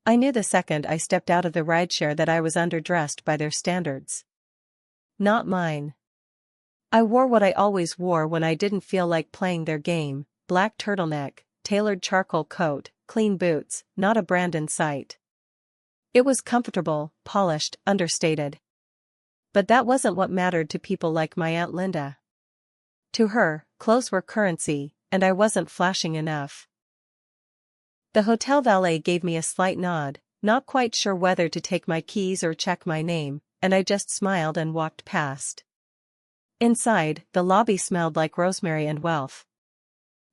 I knew the second I stepped out of the rideshare that I was underdressed by their standards. Not mine. I wore what I always wore when I didn't feel like playing their game: black turtleneck, tailored charcoal coat, clean boots, not a brand in sight. It was comfortable, polished, understated. But that wasn't what mattered to people like my Aunt Linda. To her, clothes were currency, and I wasn't flashing enough. The hotel valet gave me a slight nod, not quite sure whether to take my keys or check my name, and I just smiled and walked past. Inside, the lobby smelled like rosemary and wealth.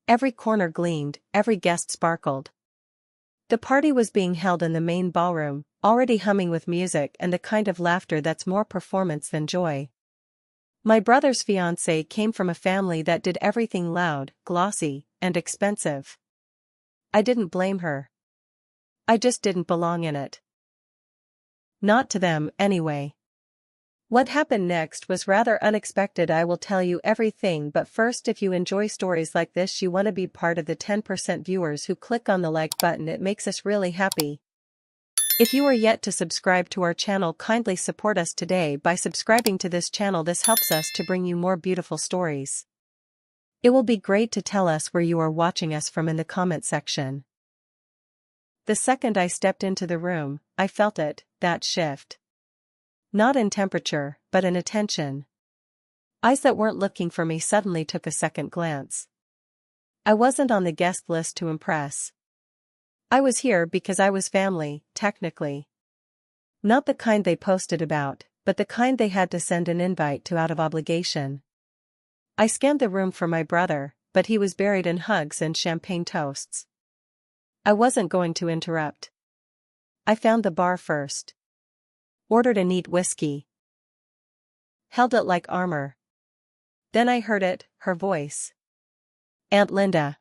Every corner gleamed, every guest sparkled. The party was being held in the main ballroom, already humming with music and the kind of laughter that's more performance than joy. My brother's fiancée came from a family that did everything loud, glossy, and expensive. I didn't blame her. I just didn't belong in it. Not to them, anyway. What happened next was rather unexpected. I will tell you everything, but first, if you enjoy stories like this, you want to be part of the 10% viewers who click on the like button. It makes us really happy. If you are yet to subscribe to our channel, kindly support us today by subscribing to this channel. This helps us to bring you more beautiful stories. It will be great to tell us where you are watching us from in the comment section. The second I stepped into the room, I felt it, that shift. Not in temperature, but in attention. Eyes that weren't looking for me suddenly took a second glance. I wasn't on the guest list to impress. I was here because I was family, technically. Not the kind they posted about, but the kind they had to send an invite to out of obligation. I scanned the room for my brother, but he was buried in hugs and champagne toasts. I wasn't going to interrupt. I found the bar first. Ordered a neat whiskey. Held it like armor. Then I heard it, her voice. Aunt Linda.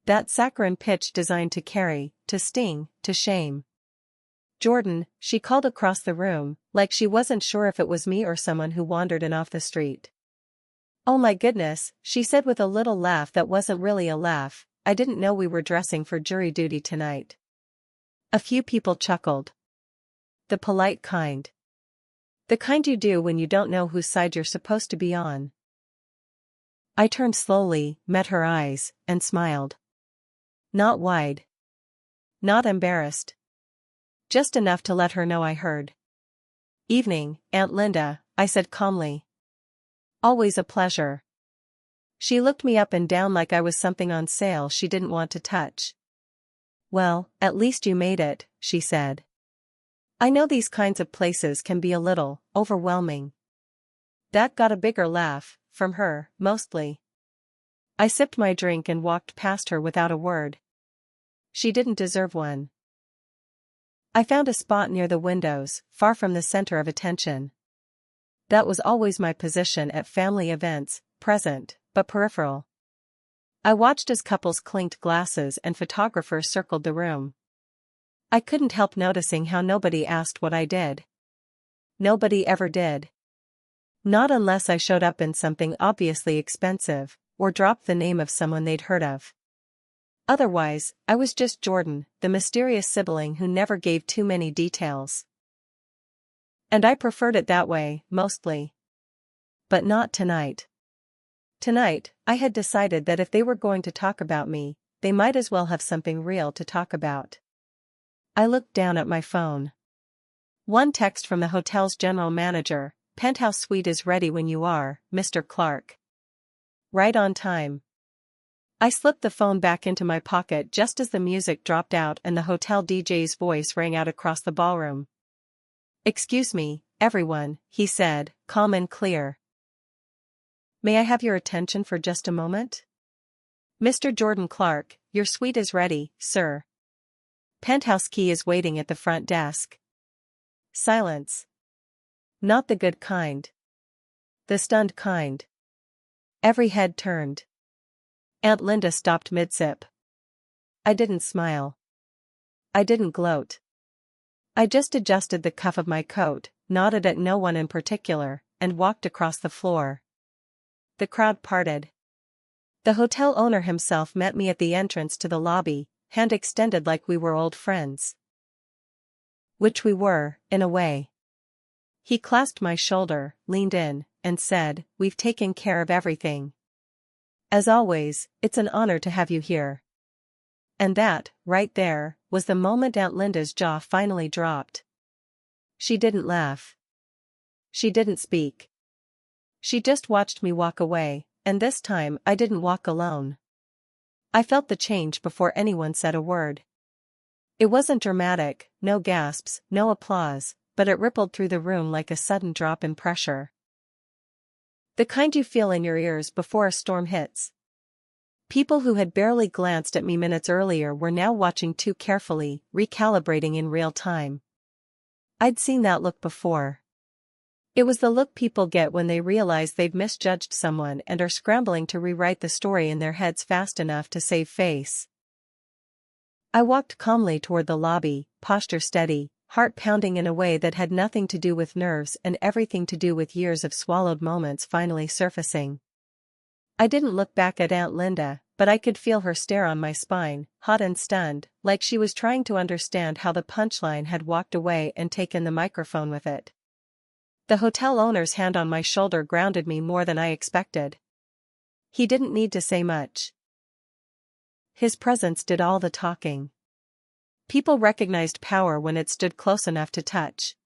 That saccharine pitch designed to carry, to sting, to shame. Jordan, she called across the room, like she wasn't sure if it was me or someone who wandered in off the street. Oh my goodness, she said with a little laugh that wasn't really a laugh. I didn't know we were dressing for jury duty tonight. A few people chuckled. The polite kind. The kind you do when you don't know whose side you're supposed to be on. I turned slowly, met her eyes, and smiled. Not wide. Not embarrassed. Just enough to let her know I heard. Evening, Aunt Linda, I said calmly. Always a pleasure. She looked me up and down like I was something on sale she didn't want to touch. Well, at least you made it, she said. I know these kinds of places can be a little overwhelming. That got a bigger laugh, from her, mostly. I sipped my drink and walked past her without a word. She didn't deserve one. I found a spot near the windows, far from the center of attention. That was always my position at family events, present, but peripheral. I watched as couples clinked glasses and photographers circled the room. I couldn't help noticing how nobody asked what I did. Nobody ever did. Not unless I showed up in something obviously expensive, or dropped the name of someone they'd heard of. Otherwise, I was just Jordan, the mysterious sibling who never gave too many details. And I preferred it that way, mostly. But not tonight. Tonight, I had decided that if they were going to talk about me, they might as well have something real to talk about. I looked down at my phone. One text from the hotel's general manager: Penthouse suite is ready when you are, Mr. Clark. Right on time. I slipped the phone back into my pocket just as the music dropped out and the hotel DJ's voice rang out across the ballroom. Excuse me, everyone, he said, calm and clear. May I have your attention for just a moment? Mr. Jordan Clark, your suite is ready, sir. Penthouse key is waiting at the front desk. Silence. Not the good kind. The stunned kind. Every head turned. Aunt Linda stopped mid-sip. I didn't smile. I didn't gloat. I just adjusted the cuff of my coat, nodded at no one in particular, and walked across the floor. The crowd parted. The hotel owner himself met me at the entrance to the lobby, hand extended like we were old friends. Which we were, in a way. He clasped my shoulder, leaned in, and said, "We've taken care of everything. As always, it's an honor to have you here." And that, right there, was the moment Aunt Linda's jaw finally dropped. She didn't laugh. She didn't speak. She just watched me walk away, and this time I didn't walk alone. I felt the change before anyone said a word. It wasn't dramatic, no gasps, no applause, but it rippled through the room like a sudden drop in pressure. The kind you feel in your ears before a storm hits. People who had barely glanced at me minutes earlier were now watching too carefully, recalibrating in real time. I'd seen that look before. It was the look people get when they realize they've misjudged someone and are scrambling to rewrite the story in their heads fast enough to save face. I walked calmly toward the lobby, posture steady, heart pounding in a way that had nothing to do with nerves and everything to do with years of swallowed moments finally surfacing. I didn't look back at Aunt Linda, but I could feel her stare on my spine, hot and stunned, like she was trying to understand how the punchline had walked away and taken the microphone with it. The hotel owner's hand on my shoulder grounded me more than I expected. He didn't need to say much. His presence did all the talking. People recognized power when it stood close enough to touch.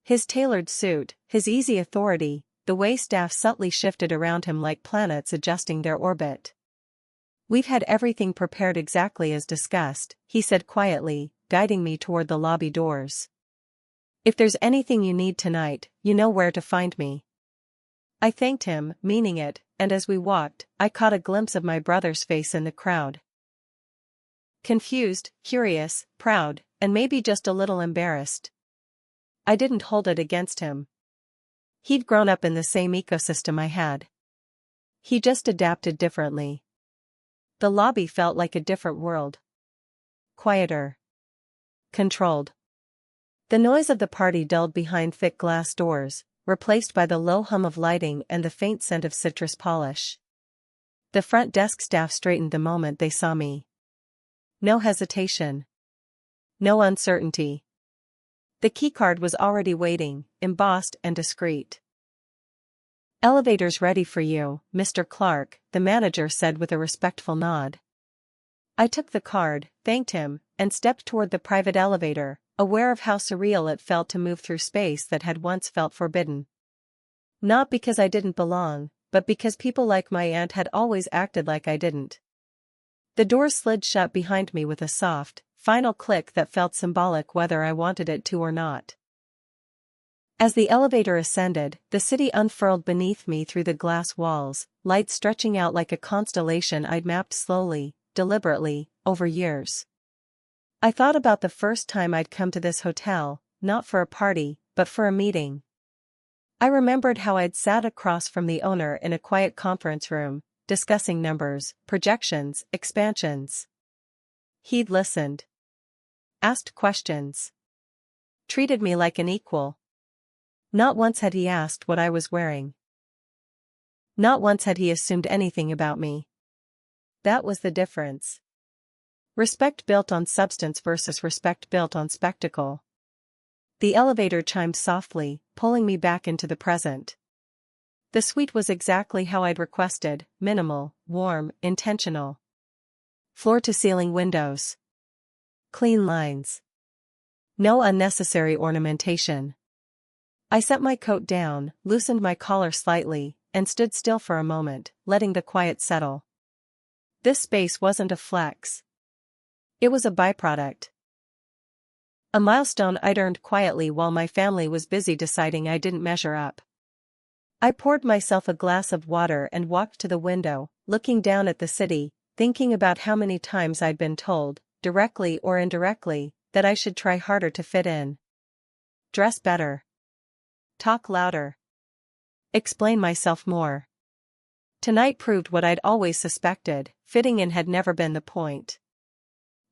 His tailored suit, his easy authority, the way staff subtly shifted around him like planets adjusting their orbit. "We've had everything prepared exactly as discussed," he said quietly, guiding me toward the lobby doors. "If there's anything you need tonight, you know where to find me." I thanked him, meaning it, and as we walked, I caught a glimpse of my brother's face in the crowd. Confused, curious, proud, and maybe just a little embarrassed. I didn't hold it against him. He'd grown up in the same ecosystem I had. He just adapted differently. The lobby felt like a different world. Quieter. Controlled. The noise of the party dulled behind thick glass doors, replaced by the low hum of lighting and the faint scent of citrus polish. The front desk staff straightened the moment they saw me. No hesitation. No uncertainty. The keycard was already waiting, embossed and discreet. "Elevator's ready for you, Mr. Clark," the manager said with a respectful nod. I took the card, thanked him, and stepped toward the private elevator, aware of how surreal it felt to move through space that had once felt forbidden. Not because I didn't belong, but because people like my aunt had always acted like I didn't. The door slid shut behind me with a soft, final click that felt symbolic whether I wanted it to or not. As the elevator ascended, the city unfurled beneath me through the glass walls, light stretching out like a constellation I'd mapped slowly, deliberately, over years. I thought about the first time I'd come to this hotel, not for a party, but for a meeting. I remembered how I'd sat across from the owner in a quiet conference room, discussing numbers, projections, expansions. He'd listened. Asked questions. Treated me like an equal. Not once had he asked what I was wearing. Not once had he assumed anything about me. That was the difference. Respect built on substance versus respect built on spectacle. The elevator chimed softly, pulling me back into the present. The suite was exactly how I'd requested, minimal, warm, intentional. Floor-to-ceiling windows. Clean lines. No unnecessary ornamentation. I set my coat down, loosened my collar slightly, and stood still for a moment, letting the quiet settle. This space wasn't a flex. It was a byproduct. A milestone I'd earned quietly while my family was busy deciding I didn't measure up. I poured myself a glass of water and walked to the window, looking down at the city, thinking about how many times I'd been told, directly or indirectly, that I should try harder to fit in. Dress better. Talk louder. Explain myself more. Tonight proved what I'd always suspected, fitting in had never been the point.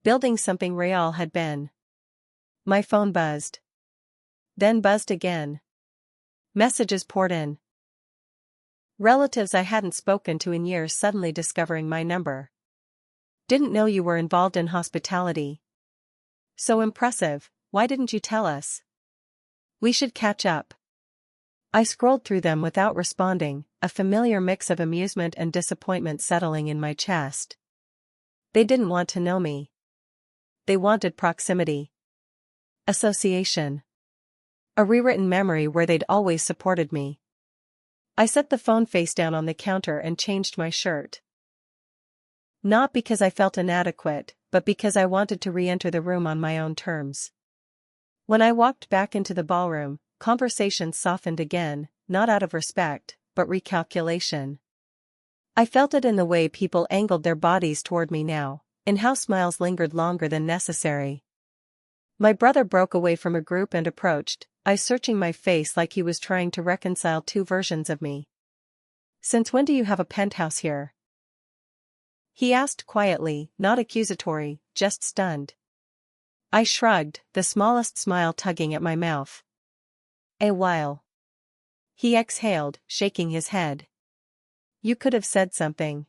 Building something real had been. My phone buzzed. Then buzzed again. Messages poured in. Relatives I hadn't spoken to in years suddenly discovering my number. "Didn't know you were involved in hospitality." "So impressive," why didn't you tell us? We should catch up. I scrolled through them without responding, a familiar mix of amusement and disappointment settling in my chest. They didn't want to know me. They wanted proximity. Association. A rewritten memory where they'd always supported me. I set the phone face down on the counter and changed my shirt. Not because I felt inadequate, but because I wanted to re-enter the room on my own terms. When I walked back into the ballroom, conversation softened again, not out of respect, but recalculation. I felt it in the way people angled their bodies toward me now, in how smiles lingered longer than necessary. My brother broke away from a group and approached, eyes searching my face like he was trying to reconcile two versions of me. "Since when do you have a penthouse here?" He asked quietly, not accusatory, just stunned. I shrugged, the smallest smile tugging at my mouth. "A while." He exhaled, shaking his head. "You could have said something."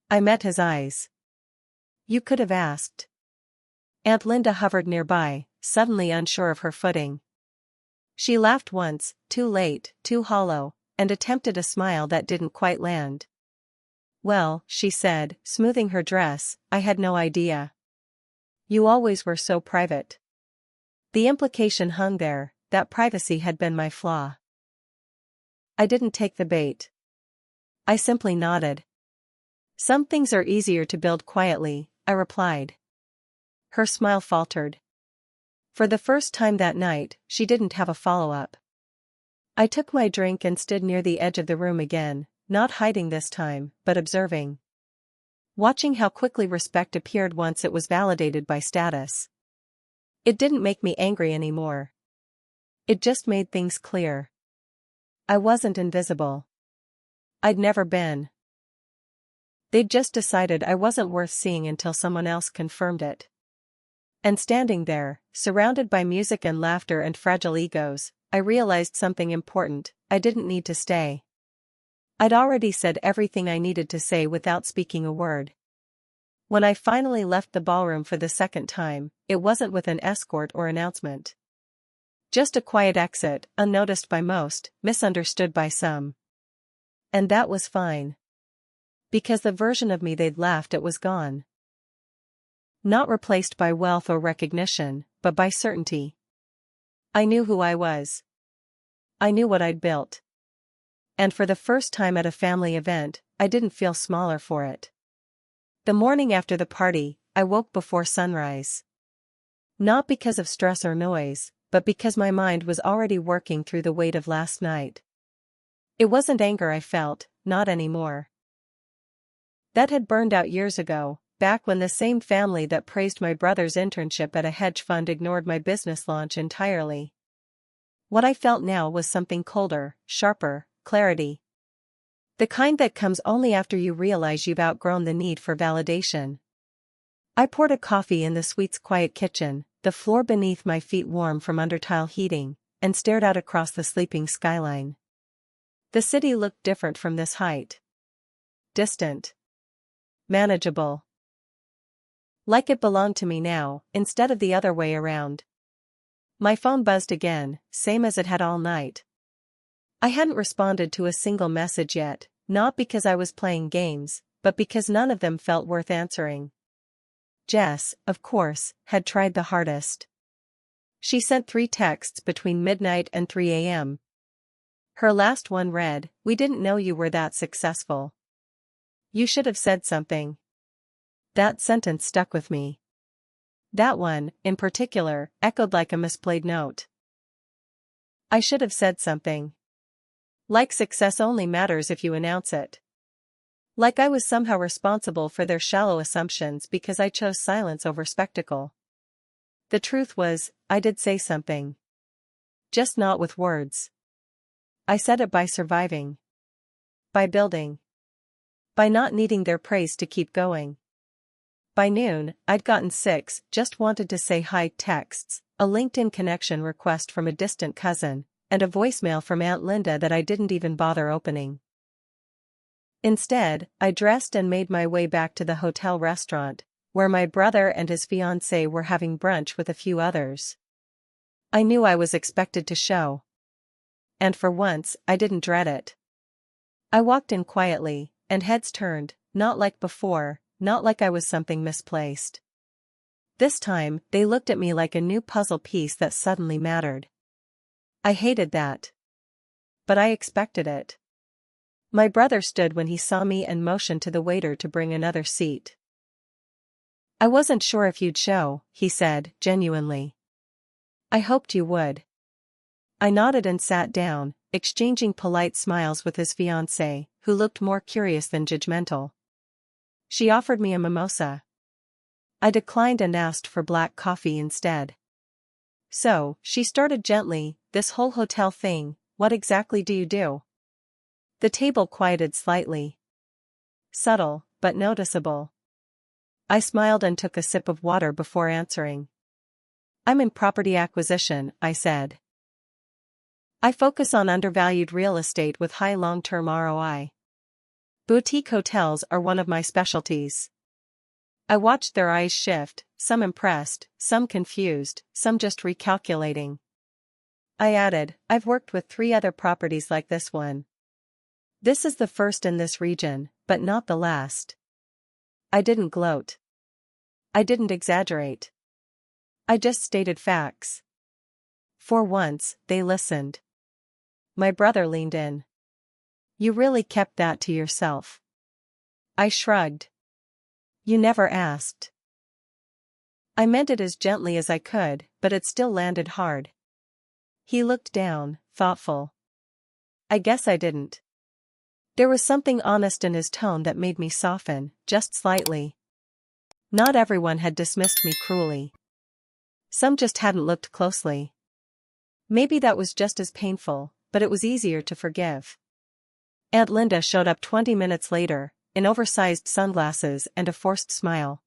I met his eyes. "You could have asked." Aunt Linda hovered nearby, suddenly unsure of her footing. She laughed once, too late, too hollow, and attempted a smile that didn't quite land. "Well," she said, smoothing her dress, "I had no idea. You always were so private." The implication hung there, that privacy had been my flaw. I didn't take the bait. I simply nodded. "Some things are easier to build quietly," I replied. Her smile faltered. For the first time that night, she didn't have a follow-up. I took my drink and stood near the edge of the room again, not hiding this time, but observing. Watching how quickly respect appeared once it was validated by status. It didn't make me angry anymore. It just made things clear. I wasn't invisible. I'd never been. They'd just decided I wasn't worth seeing until someone else confirmed it. And standing there, surrounded by music and laughter and fragile egos, I realized something important: I didn't need to stay. I'd already said everything I needed to say without speaking a word. When I finally left the ballroom for the second time, it wasn't with an escort or announcement. Just a quiet exit, unnoticed by most, misunderstood by some. And that was fine. Because the version of me they'd laughed at was gone. Not replaced by wealth or recognition, but by certainty. I knew who I was. I knew what I'd built. And for the first time at a family event, I didn't feel smaller for it. The morning after the party, I woke before sunrise. Not because of stress or noise, but because my mind was already working through the weight of last night. It wasn't anger I felt, not anymore. That had burned out years ago, back when the same family that praised my brother's internship at a hedge fund ignored my business launch entirely. What I felt now was something colder, sharper: clarity. The kind that comes only after you realize you've outgrown the need for validation. I poured a coffee in the suite's quiet kitchen, the floor beneath my feet warm from under-tile heating, and stared out across the sleeping skyline. The city looked different from this height. Distant. Manageable. Like it belonged to me now, instead of the other way around. My phone buzzed again, same as it had all night. I hadn't responded to a single message yet, not because I was playing games, but because none of them felt worth answering. Jess, of course, had tried the hardest. She sent 3 texts between midnight and 3 a.m. Her last one read, "We didn't know you were that successful. You should have said something." That sentence stuck with me. That one, in particular, echoed like a misplayed note. I should have said something. Like success only matters if you announce it. Like I was somehow responsible for their shallow assumptions because I chose silence over spectacle. The truth was, I did say something. Just not with words. I said it by surviving. By building. By not needing their praise to keep going. By noon, I'd gotten 6 just wanted to say hi texts, a LinkedIn connection request from a distant cousin, and a voicemail from Aunt Linda that I didn't even bother opening. Instead, I dressed and made my way back to the hotel restaurant, where my brother and his fiancée were having brunch with a few others. I knew I was expected to show. And for once, I didn't dread it. I walked in quietly, and heads turned, not like before, not like I was something misplaced. This time, they looked at me like a new puzzle piece that suddenly mattered. I hated that. But I expected it. My brother stood when he saw me and motioned to the waiter to bring another seat. "I wasn't sure if you'd show," he said, genuinely. "I hoped you would." I nodded and sat down, exchanging polite smiles with his fiancée, who looked more curious than judgmental. She offered me a mimosa. I declined and asked for black coffee instead. "So," she started gently, "this whole hotel thing, what exactly do you do?" The table quieted slightly. Subtle, but noticeable. I smiled and took a sip of water before answering. "I'm in property acquisition," I said. "I focus on undervalued real estate with high long-term ROI. Boutique hotels are one of my specialties." I watched their eyes shift, some impressed, some confused, some just recalculating. I added, "I've worked with 3 other properties like this one. This is the first in this region, but not the last." I didn't gloat. I didn't exaggerate. I just stated facts. For once, they listened. My brother leaned in. "You really kept that to yourself?" I shrugged. "You never asked." I meant it as gently as I could, but it still landed hard. He looked down, thoughtful. I guess I didn't. There was something honest in his tone that made me soften, just slightly. Not everyone had dismissed me cruelly. Some just hadn't looked closely. Maybe that was just as painful, but it was easier to forgive. Aunt Linda showed up 20 minutes later, in oversized sunglasses and a forced smile.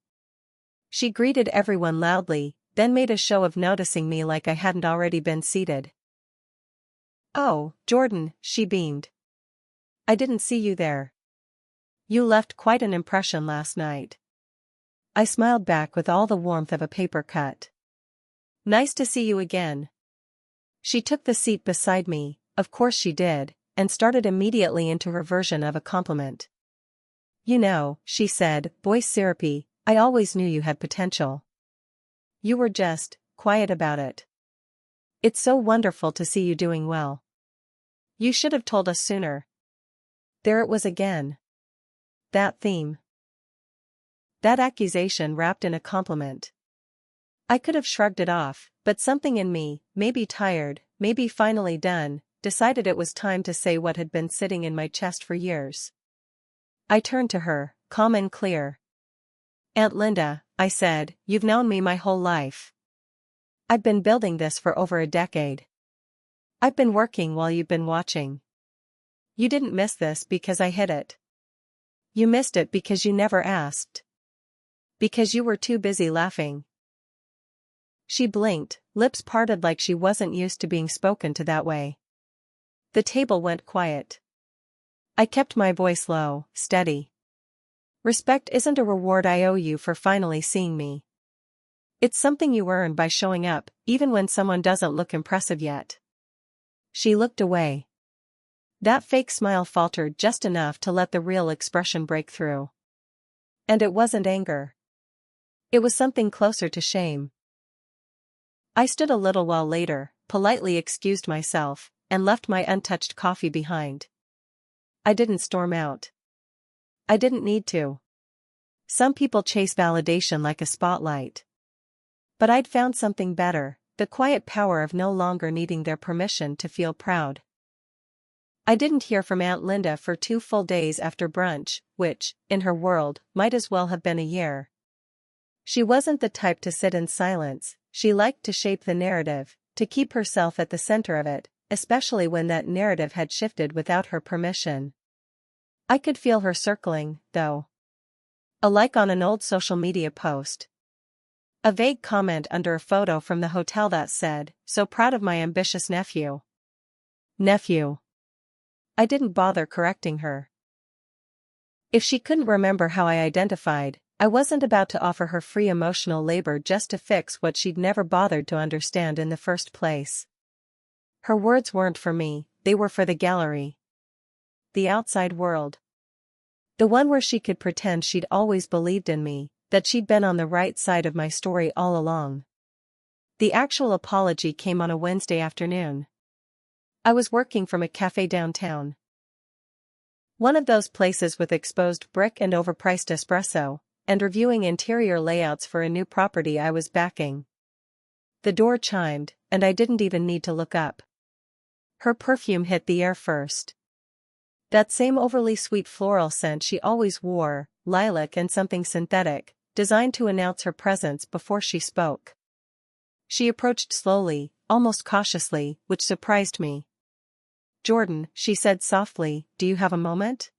She greeted everyone loudly, then made a show of noticing me like I hadn't already been seated. "Oh, Jordan," she beamed. "I didn't see you there. You left quite an impression last night." I smiled back with all the warmth of a paper cut. "Nice to see you again." She took the seat beside me, of course she did, and started immediately into her version of a compliment. "You know," she said, voice syrupy, "I always knew you had potential. You were just quiet about it. It's so wonderful to see you doing well. You should have told us sooner." There it was again. That theme. That accusation wrapped in a compliment. I could have shrugged it off, but something in me, maybe tired, maybe finally done, decided it was time to say what had been sitting in my chest for years. I turned to her, calm and clear. "Aunt Linda," I said, "you've known me my whole life. I've been building this for over a decade. I've been working while you've been watching. You didn't miss this because I hid it. You missed it because you never asked. Because you were too busy laughing." She blinked, lips parted like she wasn't used to being spoken to that way. The table went quiet. I kept my voice low, steady. "Respect isn't a reward I owe you for finally seeing me. It's something you earn by showing up, even when someone doesn't look impressive yet." She looked away. That fake smile faltered just enough to let the real expression break through. And it wasn't anger. It was something closer to shame. I stood a little while later, politely excused myself, and left my untouched coffee behind. I didn't storm out. I didn't need to. Some people chase validation like a spotlight. But I'd found something better, the quiet power of no longer needing their permission to feel proud. I didn't hear from Aunt Linda for 2 full days after brunch, which, in her world, might as well have been a year. She wasn't the type to sit in silence, she liked to shape the narrative, to keep herself at the center of it, especially when that narrative had shifted without her permission. I could feel her circling, though. A like on an old social media post. A vague comment under a photo from the hotel that said, "So proud of my ambitious nephew." Nephew. I didn't bother correcting her. If she couldn't remember how I identified, I wasn't about to offer her free emotional labor just to fix what she'd never bothered to understand in the first place. Her words weren't for me, they were for the gallery. The outside world. The one where she could pretend she'd always believed in me, that she'd been on the right side of my story all along. The actual apology came on a Wednesday afternoon. I was working from a cafe downtown. One of those places with exposed brick and overpriced espresso, and reviewing interior layouts for a new property I was backing. The door chimed, and I didn't even need to look up. Her perfume hit the air first. That same overly sweet floral scent she always wore, lilac and something synthetic, designed to announce her presence before she spoke. She approached slowly, almost cautiously, which surprised me. "Jordan," she said softly, "do you have a moment?"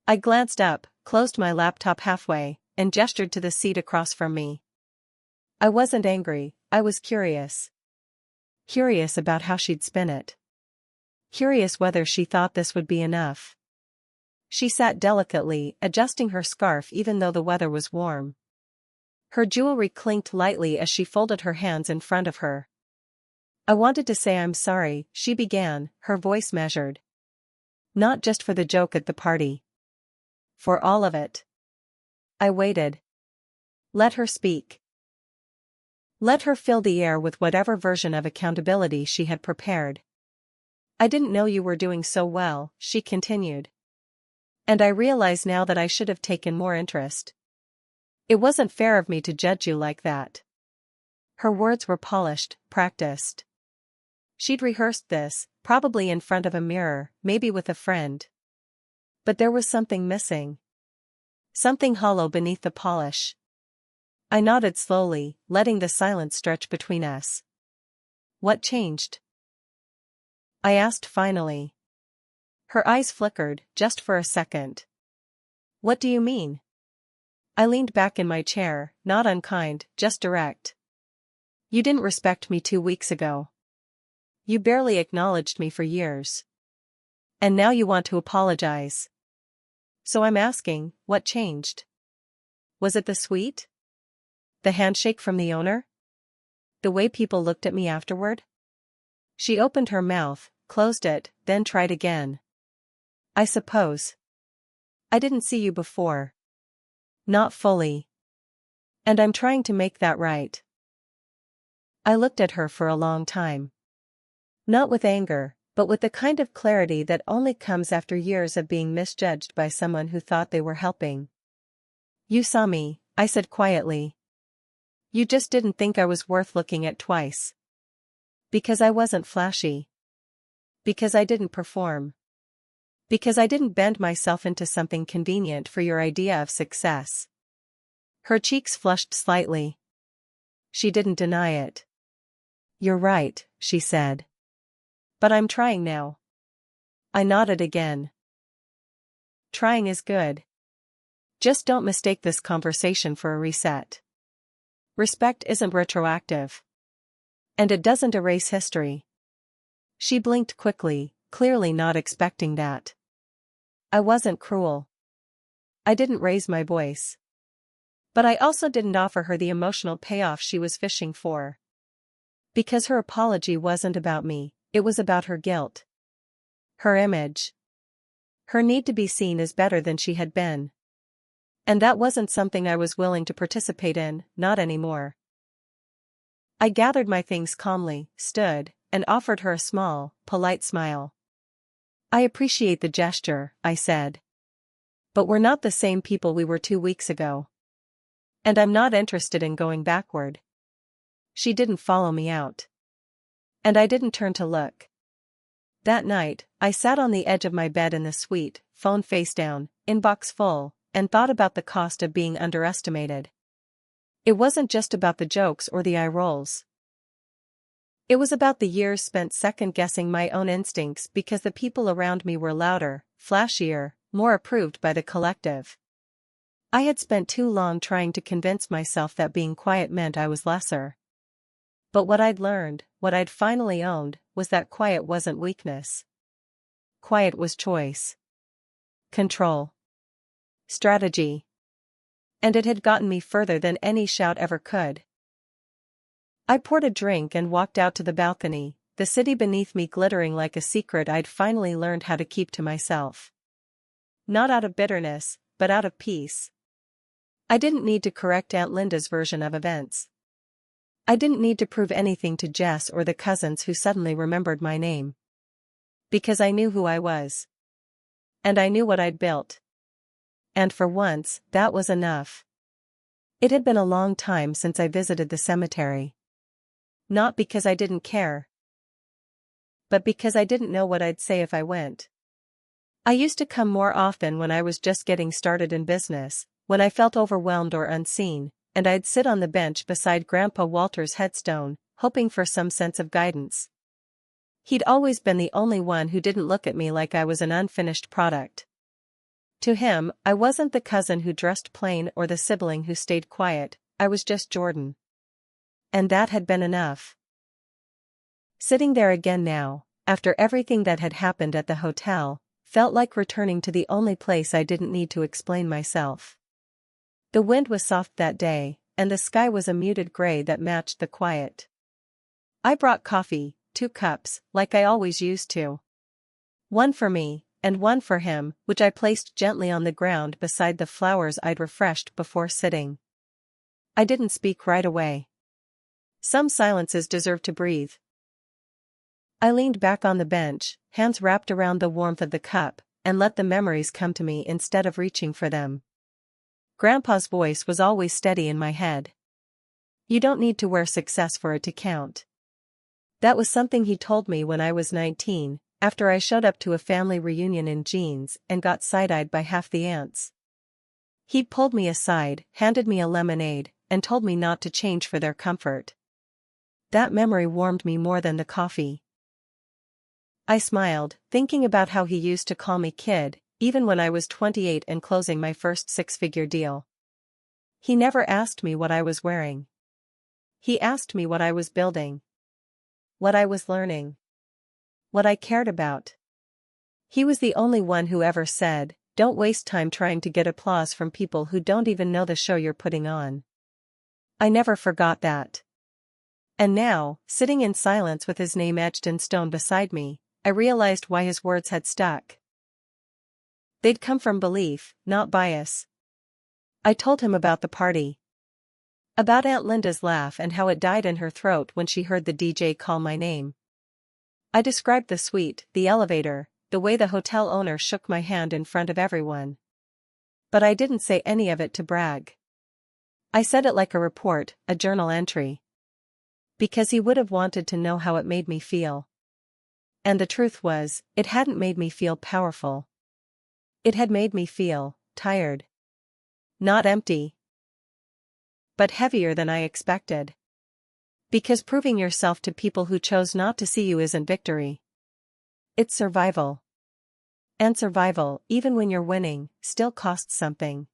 I glanced up, closed my laptop halfway, and gestured to the seat across from me. I wasn't angry, I was curious. Curious about how she'd spin it. Curious whether she thought this would be enough. She sat delicately, adjusting her scarf even though the weather was warm. Her jewelry clinked lightly as she folded her hands in front of her. "I wanted to say I'm sorry," she began, her voice measured. "Not just for the joke at the party. For all of it." I waited. Let her speak. Let her fill the air with whatever version of accountability she had prepared. "I didn't know you were doing so well," she continued. "And I realize now that I should have taken more interest. It wasn't fair of me to judge you like that." Her words were polished, practiced. She'd rehearsed this, probably in front of a mirror, maybe with a friend. But there was something missing. Something hollow beneath the polish. I nodded slowly, letting the silence stretch between us. "What changed?" I asked finally. Her eyes flickered, just for a second. "What do you mean?" I leaned back in my chair, not unkind, just direct. "You didn't respect me 2 weeks ago. You barely acknowledged me for years. And now you want to apologize. So I'm asking, what changed? Was it the suite? The handshake from the owner? The way people looked at me afterward?" She opened her mouth, closed it, then tried again. "I suppose. I didn't see you before. Not fully. And I'm trying to make that right." I looked at her for a long time. Not with anger, but with the kind of clarity that only comes after years of being misjudged by someone who thought they were helping. "You saw me," I said quietly. "You just didn't think I was worth looking at twice. Because I wasn't flashy. Because I didn't perform. Because I didn't bend myself into something convenient for your idea of success." Her cheeks flushed slightly. She didn't deny it. "You're right," she said. "But I'm trying now." I nodded again. "Trying is good. Just don't mistake this conversation for a reset. Respect isn't retroactive. And it doesn't erase history." She blinked quickly, clearly not expecting that. I wasn't cruel. I didn't raise my voice. But I also didn't offer her the emotional payoff she was fishing for. Because her apology wasn't about me, it was about her guilt. Her image. Her need to be seen as better than she had been. And that wasn't something I was willing to participate in, not anymore. I gathered my things calmly, stood, and offered her a small, polite smile. "I appreciate the gesture," I said. "But we're not the same people we were 2 weeks ago. And I'm not interested in going backward." She didn't follow me out. And I didn't turn to look. That night, I sat on the edge of my bed in the suite, phone face down, inbox full, and thought about the cost of being underestimated. It wasn't just about the jokes or the eye rolls. It was about the years spent second-guessing my own instincts because the people around me were louder, flashier, more approved by the collective. I had spent too long trying to convince myself that being quiet meant I was lesser. But what I'd learned, what I'd finally owned, was that quiet wasn't weakness. Quiet was choice. Control. Strategy. And it had gotten me further than any shout ever could. I poured a drink and walked out to the balcony, the city beneath me glittering like a secret I'd finally learned how to keep to myself. Not out of bitterness, but out of peace. I didn't need to correct Aunt Linda's version of events. I didn't need to prove anything to Jess or the cousins who suddenly remembered my name. Because I knew who I was. And I knew what I'd built. And for once, that was enough. It had been a long time since I visited the cemetery. Not because I didn't care, but because I didn't know what I'd say if I went. I used to come more often when I was just getting started in business, when I felt overwhelmed or unseen, and I'd sit on the bench beside Grandpa Walter's headstone, hoping for some sense of guidance. He'd always been the only one who didn't look at me like I was an unfinished product. To him, I wasn't the cousin who dressed plain or the sibling who stayed quiet, I was just Jordan. And that had been enough. Sitting there again now, after everything that had happened at the hotel, felt like returning to the only place I didn't need to explain myself. The wind was soft that day, and the sky was a muted gray that matched the quiet. I brought coffee, 2 cups, like I always used to. One for me, and one for him, which I placed gently on the ground beside the flowers I'd refreshed before sitting. I didn't speak right away. Some silences deserve to breathe. I leaned back on the bench, hands wrapped around the warmth of the cup, and let the memories come to me instead of reaching for them. Grandpa's voice was always steady in my head. You don't need to wear success for it to count. That was something he told me when I was 19, after I showed up to a family reunion in jeans and got side-eyed by half the aunts. He'd pulled me aside, handed me a lemonade, and told me not to change for their comfort. That memory warmed me more than the coffee. I smiled, thinking about how he used to call me kid, even when I was 28 and closing my first 6-figure deal. He never asked me what I was wearing. He asked me what I was building. What I was learning. What I cared about. He was the only one who ever said, "Don't waste time trying to get applause from people who don't even know the show you're putting on." I never forgot that. And now, sitting in silence with his name etched in stone beside me, I realized why his words had stuck. They'd come from belief, not bias. I told him about the party. About Aunt Linda's laugh and how it died in her throat when she heard the DJ call my name. I described the suite, the elevator, the way the hotel owner shook my hand in front of everyone. But I didn't say any of it to brag. I said it like a report, a journal entry. Because he would have wanted to know how it made me feel. And the truth was, it hadn't made me feel powerful. It had made me feel tired. Not empty, but heavier than I expected. Because proving yourself to people who chose not to see you isn't victory. It's survival. And survival, even when you're winning, still costs something.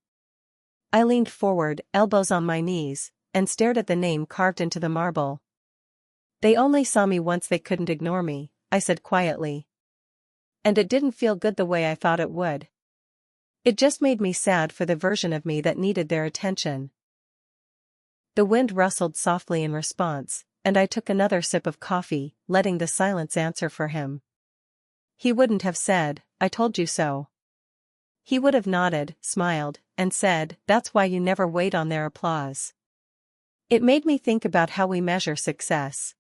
I leaned forward, elbows on my knees, and stared at the name carved into the marble. They only saw me once, they couldn't ignore me, I said quietly. And it didn't feel good the way I thought it would. It just made me sad for the version of me that needed their attention. The wind rustled softly in response, and I took another sip of coffee, letting the silence answer for him. He wouldn't have said, "I told you so." He would have nodded, smiled, and said, "That's why you never wait on their applause." It made me think about how we measure success.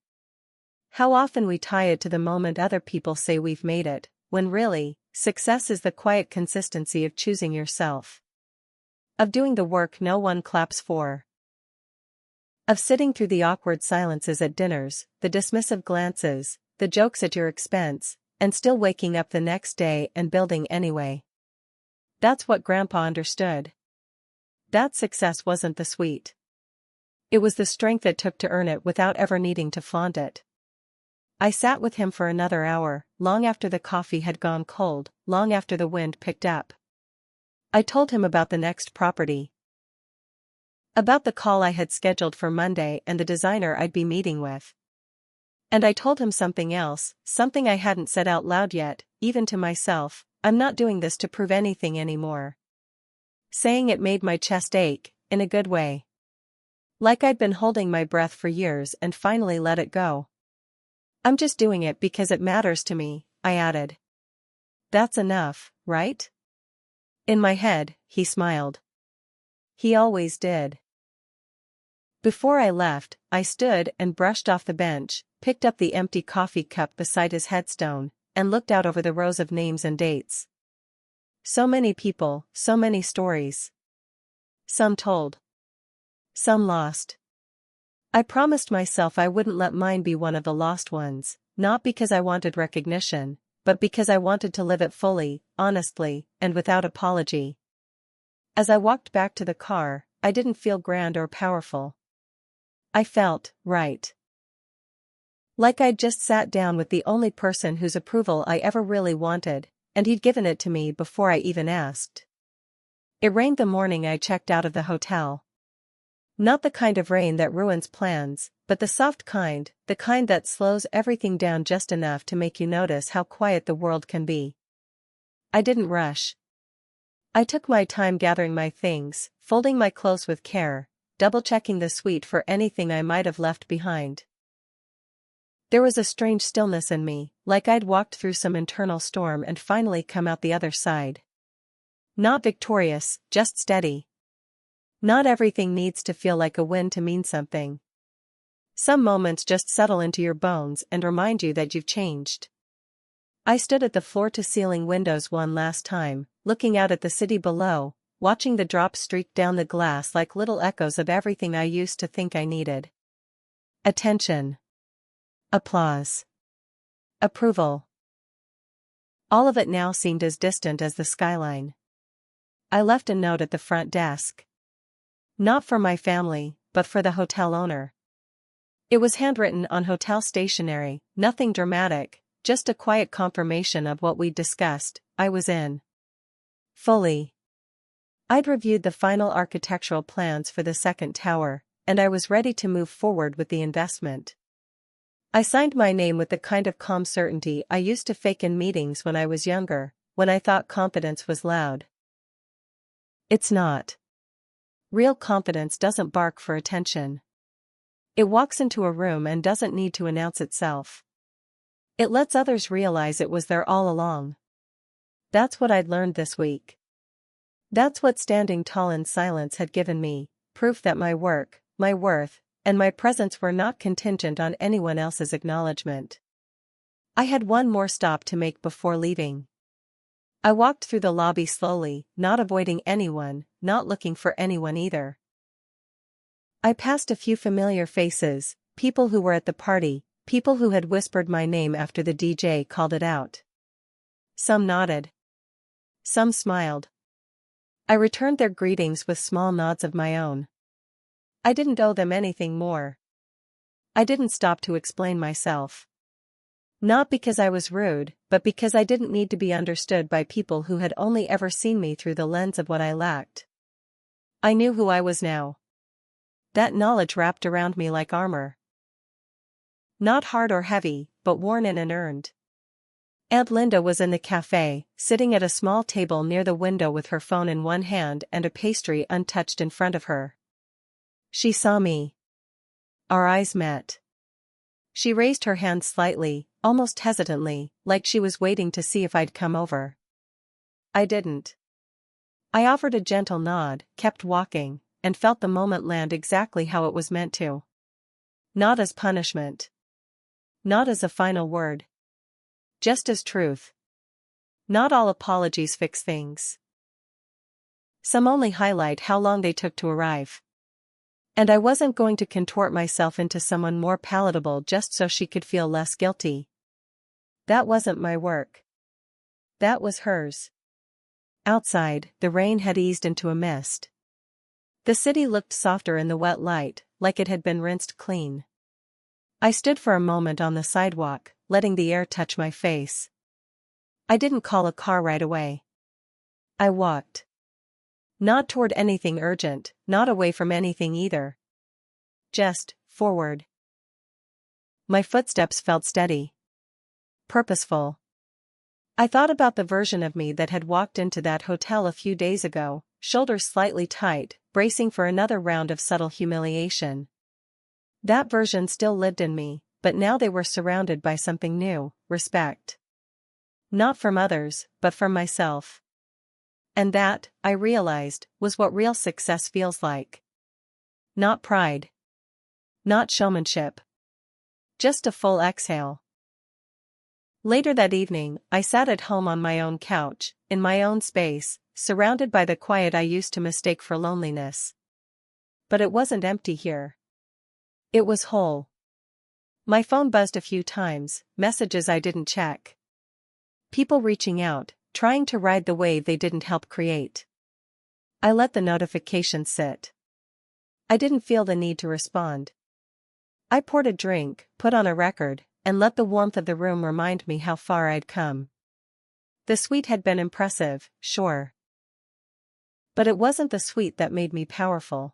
How often we tie it to the moment other people say we've made it, when really, success is the quiet consistency of choosing yourself. Of doing the work no one claps for. Of sitting through the awkward silences at dinners, the dismissive glances, the jokes at your expense, and still waking up the next day and building anyway. That's what Grandpa understood. That success wasn't the sweet. It was the strength it took to earn it without ever needing to flaunt it. I sat with him for another hour, long after the coffee had gone cold, long after the wind picked up. I told him about the next property. About the call I had scheduled for Monday and the designer I'd be meeting with. And I told him something else, something I hadn't said out loud yet, even to myself. I'm not doing this to prove anything anymore. Saying it made my chest ache, in a good way. Like I'd been holding my breath for years and finally let it go. I'm just doing it because it matters to me, I added. That's enough, right? In my head, he smiled. He always did. Before I left, I stood and brushed off the bench, picked up the empty coffee cup beside his headstone, and looked out over the rows of names and dates. So many people, so many stories. Some told. Some lost. I promised myself I wouldn't let mine be one of the lost ones, not because I wanted recognition, but because I wanted to live it fully, honestly, and without apology. As I walked back to the car, I didn't feel grand or powerful. I felt right. Like I'd just sat down with the only person whose approval I ever really wanted, and he'd given it to me before I even asked. It rained the morning I checked out of the hotel. Not the kind of rain that ruins plans, but the soft kind, the kind that slows everything down just enough to make you notice how quiet the world can be. I didn't rush. I took my time gathering my things, folding my clothes with care, double-checking the suite for anything I might have left behind. There was a strange stillness in me, like I'd walked through some internal storm and finally come out the other side. Not victorious, just steady. Not everything needs to feel like a win to mean something. Some moments just settle into your bones and remind you that you've changed. I stood at the floor-to-ceiling windows one last time, looking out at the city below, watching the drops streak down the glass like little echoes of everything I used to think I needed. Attention. Applause. Approval. All of it now seemed as distant as the skyline. I left a note at the front desk. Not for my family, but for the hotel owner. It was handwritten on hotel stationery, nothing dramatic, just a quiet confirmation of what we'd discussed. I was in. Fully. I'd reviewed the final architectural plans for the second tower, and I was ready to move forward with the investment. I signed my name with the kind of calm certainty I used to fake in meetings when I was younger, when I thought confidence was loud. It's not. Real confidence doesn't bark for attention. It walks into a room and doesn't need to announce itself. It lets others realize it was there all along. That's what I'd learned this week. That's what standing tall in silence had given me, proof that my work, my worth, and my presence were not contingent on anyone else's acknowledgement. I had one more stop to make before leaving. I walked through the lobby slowly, not avoiding anyone, not looking for anyone either. I passed a few familiar faces, people who were at the party, people who had whispered my name after the DJ called it out. Some nodded. Some smiled. I returned their greetings with small nods of my own. I didn't owe them anything more. I didn't stop to explain myself. Not because I was rude, but because I didn't need to be understood by people who had only ever seen me through the lens of what I lacked. I knew who I was now. That knowledge wrapped around me like armor. Not hard or heavy, but worn in and earned. Aunt Linda was in the cafe, sitting at a small table near the window with her phone in one hand and a pastry untouched in front of her. She saw me. Our eyes met. She raised her hand slightly, almost hesitantly, like she was waiting to see if I'd come over. I didn't. I offered a gentle nod, kept walking, and felt the moment land exactly how it was meant to. Not as punishment. Not as a final word. Just as truth. Not all apologies fix things. Some only highlight how long they took to arrive. And I wasn't going to contort myself into someone more palatable just so she could feel less guilty. That wasn't my work. That was hers. Outside, the rain had eased into a mist. The city looked softer in the wet light, like it had been rinsed clean. I stood for a moment on the sidewalk, letting the air touch my face. I didn't call a car right away. I walked. Not toward anything urgent, not away from anything either. Just forward. My footsteps felt steady. Purposeful. I thought about the version of me that had walked into that hotel a few days ago, shoulders slightly tight, bracing for another round of subtle humiliation. That version still lived in me, but now they were surrounded by something new, respect. Not from others, but from myself. And that, I realized, was what real success feels like. Not pride. Not showmanship. Just a full exhale. Later that evening, I sat at home on my own couch, in my own space, surrounded by the quiet I used to mistake for loneliness. But it wasn't empty here. It was whole. My phone buzzed a few times, messages I didn't check. People reaching out, trying to ride the wave they didn't help create. I let the notifications sit. I didn't feel the need to respond. I poured a drink, put on a record, and let the warmth of the room remind me how far I'd come. The suite had been impressive, sure. But it wasn't the suite that made me powerful.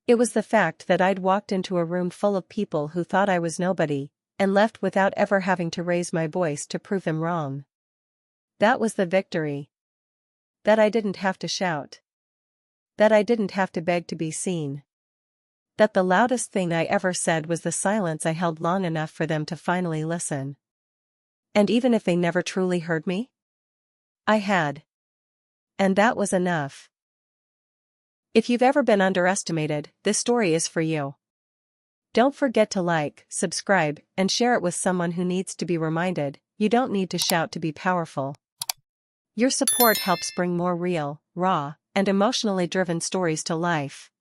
It was the fact that I'd walked into a room full of people who thought I was nobody, and left without ever having to raise my voice to prove them wrong. That was the victory. That I didn't have to shout. That I didn't have to beg to be seen. That the loudest thing I ever said was the silence I held long enough for them to finally listen. And even if they never truly heard me? I had. And that was enough. If you've ever been underestimated, this story is for you. Don't forget to like, subscribe, and share it with someone who needs to be reminded, you don't need to shout to be powerful. Your support helps bring more real, raw, and emotionally driven stories to life.